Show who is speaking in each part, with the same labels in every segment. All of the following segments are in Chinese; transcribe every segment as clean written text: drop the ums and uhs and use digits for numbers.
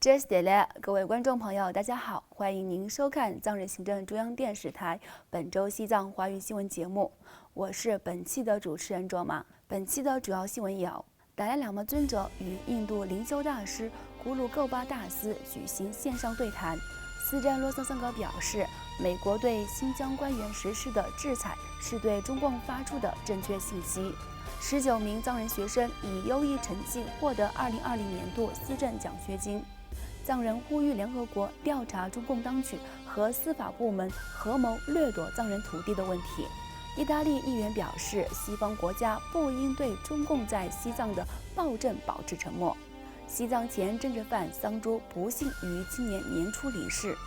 Speaker 1: 这是的，各位观众朋友，大家好，欢迎您收看藏人行政中央电视台本周西藏华语新闻节目，我是本期的主持人卓玛。本期的主要新闻有：达赖喇嘛尊者与印度灵修大师古鲁垢巴大师举行线上对谈。斯詹罗森森格表示，美国对新疆官员实施的制裁是对中共发出的正确信息。19名藏人学生以优异成绩获得2020年度思政奖学金。藏人呼吁联合国调查中共当局和司法部门合谋掠夺藏人土地的问题。意大利议员表示，西方国家不应对中共在西藏的暴政保持沉默。西藏前政治犯桑珠不幸于今年年初离世。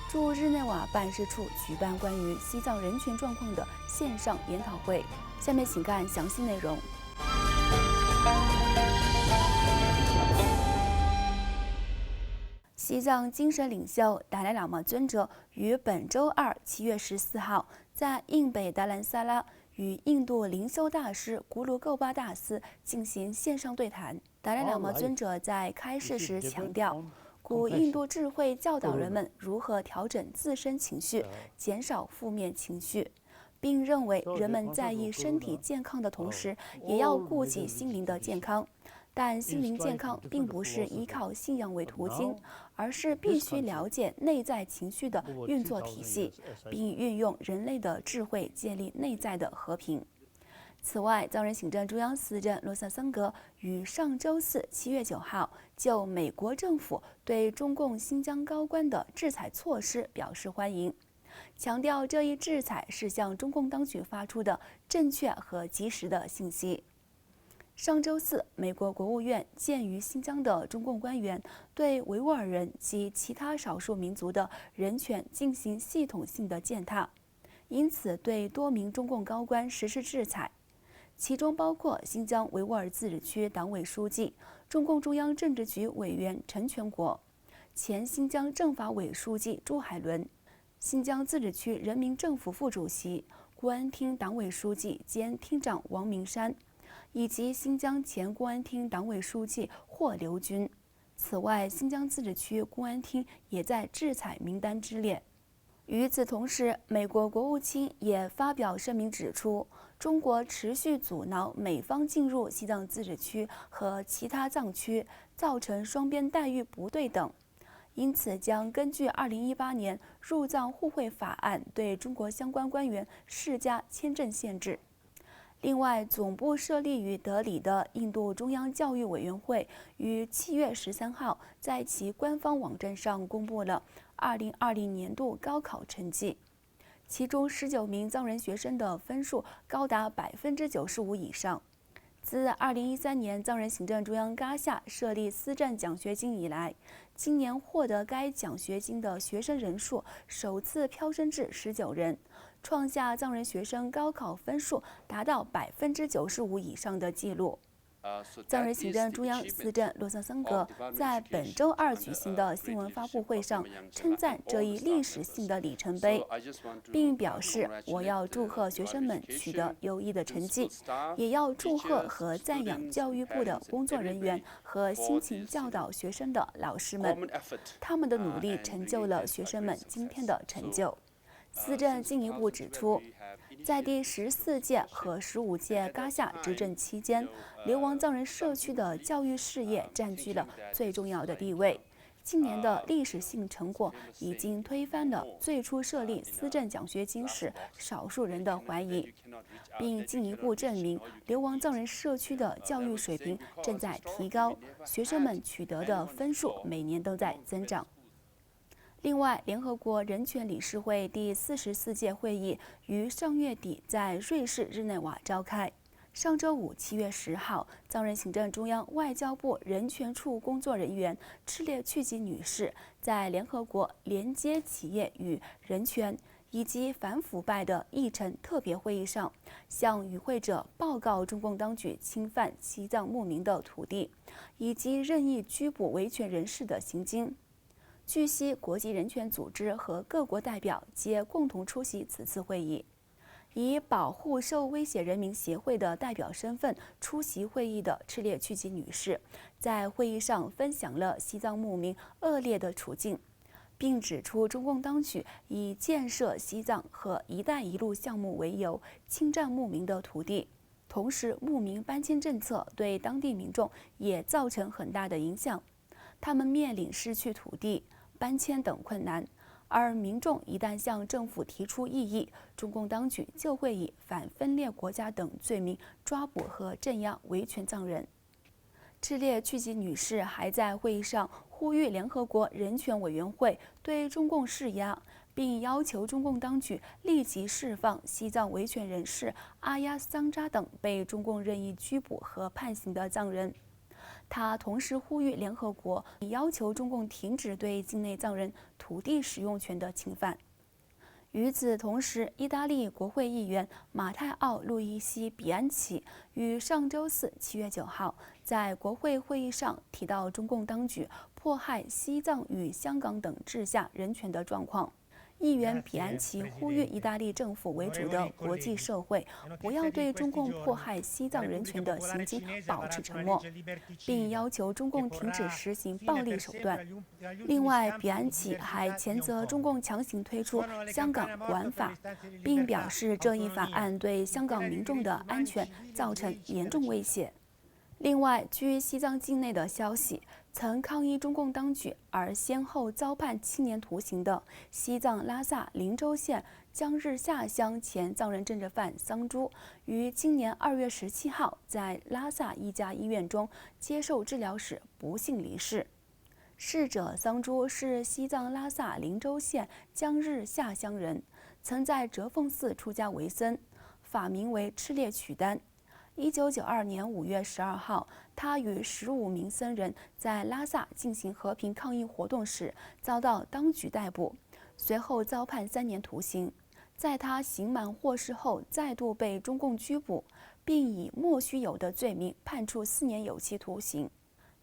Speaker 1: 驻日内瓦办事处举办关于西藏人权状况的线上研讨会。下面请看详细内容。西藏精神领袖达赖喇嘛尊者于本周二7月14号在印北达兰萨拉与印度灵修大师古鲁垢巴大师进行线上对谈。达赖喇嘛尊者在开示时强调，古印度智慧教导人们如何调整自身情绪，减少负面情绪，并认为人们在意身体健康的同时，也要顾及心灵的健康。但心灵健康并不是依靠信仰为途径，而是必须了解内在情绪的运作体系，并运用人类的智慧建立内在的和平。此外，藏人行政中央司政罗萨桑格于上周四7月9号就美国政府对中共新疆高官的制裁措施表示欢迎，强调这一制裁是向中共当局发出的正确和及时的信息。上周四，美国国务院鉴于新疆的中共官员对维吾尔人及其他少数民族的人权进行系统性的践踏，因此对多名中共高官实施制裁，其中包括新疆维吾尔自治区党委书记、中共中央政治局委员陈全国、前新疆政法委书记朱海伦、新疆自治区人民政府副主席、公安厅党委书记兼厅长王明山，以及新疆前公安厅党委书记霍留军。此外，新疆自治区公安厅也在制裁名单之列。与此同时，美国国务卿也发表声明指出，中国持续阻挠美方进入西藏自治区和其他藏区，造成双边待遇不对等，因此将根据2018年入藏互惠法案对中国相关官员施加签证限制。另外，总部设立于德里的印度中央教育委员会于7月13号在其官方网站上公布了2020年度高考成绩，其中19名藏人学生的分数高达95%以上。自2013年藏人行政中央嘎夏设立思政奖学金以来，今年获得该奖学金的学生人数首次飙升至19人，创下藏人学生高考分数达到95%以上的纪录。藏人行政中央司政罗萨桑格在本周二举行的新闻发布会上称赞这一历史性的里程碑，并表示：“我要祝贺学生们取得优异的成绩，也要祝贺和赞扬教育部的工作人员和辛勤教导学生的老师们，他们的努力成就了学生们今天的成就。”司政进一步指出，在第14届和15届嘎夏执政期间，流亡藏人社区的教育事业占据了最重要的地位。今年的历史性成果已经推翻了最初设立思政奖学金时少数人的怀疑，并进一步证明流亡藏人社区的教育水平正在提高，学生们取得的分数每年都在增长。另外，联合国人权理事会第44届会议于上月底在瑞士日内瓦召开。上周五7月10号，藏人行政中央外交部人权处工作人员赤列曲吉女士在联合国连接企业与人权以及反腐败的议程特别会议上，向与会者报告中共当局侵犯西藏牧民的土地，以及任意拘捕维权人士的行径。据悉，国际人权组织和各国代表皆共同出席此次会议。以保护受威胁人民协会的代表身份出席会议的赤列曲吉女士，在会议上分享了西藏牧民恶劣的处境，并指出中共当局以建设西藏和“一带一路”项目为由，侵占牧民的土地。同时，牧民搬迁政策对当地民众也造成很大的影响，他们面临失去土地、搬迁等困难。而民众一旦向政府提出异议，中共当局就会以反分裂国家等罪名抓捕和镇压维权藏人。赤列曲吉女士还在会议上呼吁联合国人权委员会对中共施压，并要求中共当局立即释放西藏维权人士阿呀桑扎等被中共任意拘捕和判刑的藏人。他同时呼吁联合国要求中共停止对境内藏人土地使用权的侵犯。与此同时，意大利国会议员马泰奥·路易西·比安奇于上周四7月9号在国会会议上提到中共当局迫害西藏与香港等治下人权的状况。议员比安奇呼吁意大利政府为主的国际社会不要对中共迫害西藏人权的行径保持沉默，并要求中共停止实行暴力手段。另外，比安奇还谴责中共强行推出香港国安法，并表示这一法案对香港民众的安全造成严重威胁。另外，据西藏境内的消息，曾抗议中共当局而先后遭判7年徒刑的西藏拉萨林州县江日下乡前藏人政治犯桑珠，于今年2月17号在拉萨一家医院中接受治疗时不幸离世。逝者桑珠是西藏拉萨林州县江日下乡人，曾在哲凤寺出家为僧，法名为赤列曲丹。1992年5月12号，他与15名僧人在拉萨进行和平抗议活动时遭到当局逮捕，随后遭判3年徒刑。在他刑满获释后，再度被中共拘捕，并以莫须有的罪名判处4年有期徒刑。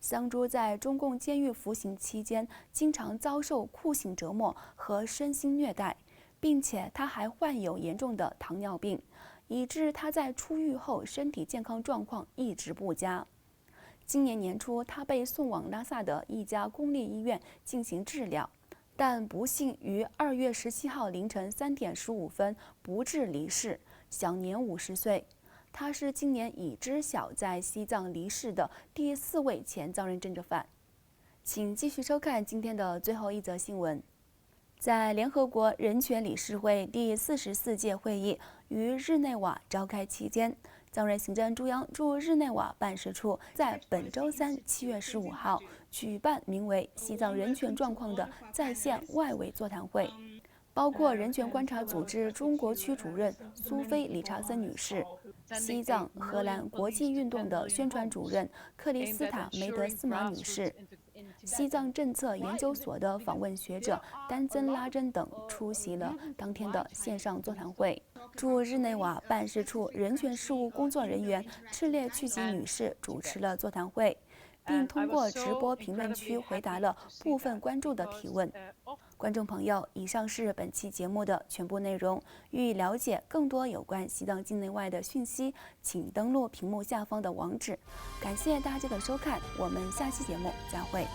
Speaker 1: 桑珠在中共监狱服刑期间，经常遭受酷刑折磨和身心虐待，并且他还患有严重的糖尿病，以致他在出狱后身体健康状况一直不佳。今年年初，他被送往拉萨的一家公立医院进行治疗，但不幸于2月17号凌晨3点15分不治离世，享年50岁。他是今年已知晓在西藏离世的第4位前藏人政治犯。请继续收看今天的最后一则新闻。在联合国人权理事会第44届会议于日内瓦召开期间，藏人行政中央驻日内瓦办事处在本周三7月15号举办名为“西藏人权状况”的在线外围座谈会，包括人权观察组织中国区主任苏菲·理查森女士、西藏荷兰国际运动的宣传主任克里斯塔·梅德斯玛女士、西藏政策研究所的访问学者丹增拉珍等出席了当天的线上座谈会。驻日内瓦办事处人权事务工作人员赤列曲吉女士主持了座谈会，并通过直播评论区回答了部分观众的提问。观众朋友，以上是本期节目的全部内容。欲了解更多有关西藏境内外的讯息，请登录屏幕下方的网址。感谢大家的收看，我们下期节目再会。